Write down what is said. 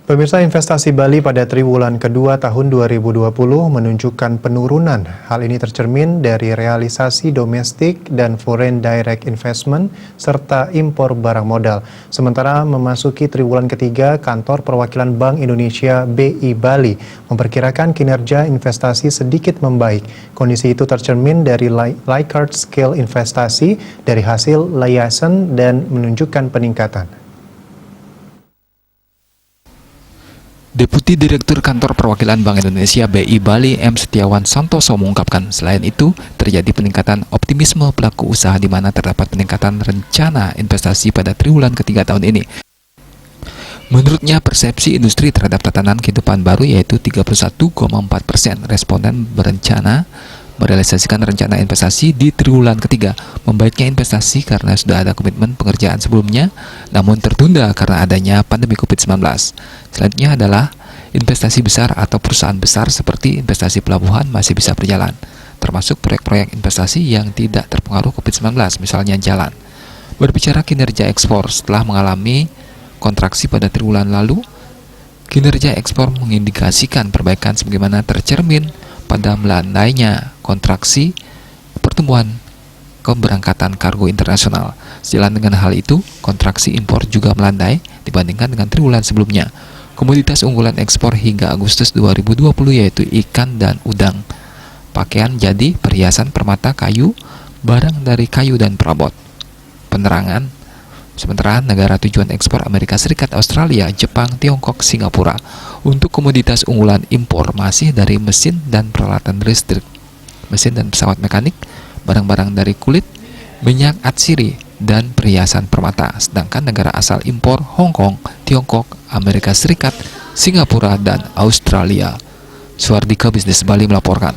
Pemirsa, investasi Bali pada triwulan kedua tahun 2020 menunjukkan penurunan. Hal ini tercermin dari realisasi domestik dan foreign direct investment serta impor barang modal. Sementara memasuki triwulan ketiga, Kantor Perwakilan Bank Indonesia BI Bali memperkirakan kinerja investasi sedikit membaik. Kondisi itu tercermin dari Likert Scale investasi dari hasil liaison dan menunjukkan peningkatan. Deputi Direktur Kantor Perwakilan Bank Indonesia BI Bali M. Setiawan Santoso mengungkapkan, selain itu terjadi peningkatan optimisme pelaku usaha di mana terdapat peningkatan rencana investasi pada triwulan ketiga tahun ini. Menurutnya, persepsi industri terhadap tatanan kehidupan baru yaitu 31,4% responden berencana merealisasikan rencana investasi di triwulan ketiga. Membaiknya investasi karena sudah ada komitmen pengerjaan sebelumnya, namun tertunda karena adanya pandemi COVID-19. Selanjutnya adalah investasi besar atau perusahaan besar seperti investasi pelabuhan masih bisa berjalan, termasuk proyek-proyek investasi yang tidak terpengaruh COVID-19, misalnya jalan. Berbicara kinerja ekspor, setelah mengalami kontraksi pada triwulan lalu, kinerja ekspor mengindikasikan perbaikan sebagaimana tercermin pada melandainya kontraksi pertumbuhan keberangkatan kargo internasional. Sejalan dengan hal itu, kontraksi impor juga melandai dibandingkan dengan triwulan sebelumnya. Komoditas unggulan ekspor hingga Agustus 2020 yaitu ikan dan udang, pakaian jadi, perhiasan, permata, kayu, barang dari kayu dan perabot, penerangan. Sementara negara tujuan ekspor Amerika Serikat, Australia, Jepang, Tiongkok, Singapura. Untuk komoditas unggulan impor masih dari mesin dan peralatan listrik, mesin dan pesawat mekanik, barang-barang dari kulit, minyak atsiri, dan perhiasan permata. Sedangkan negara asal impor Hong Kong, Tiongkok, Amerika Serikat, Singapura, dan Australia. Suardika Bisnis Bali melaporkan.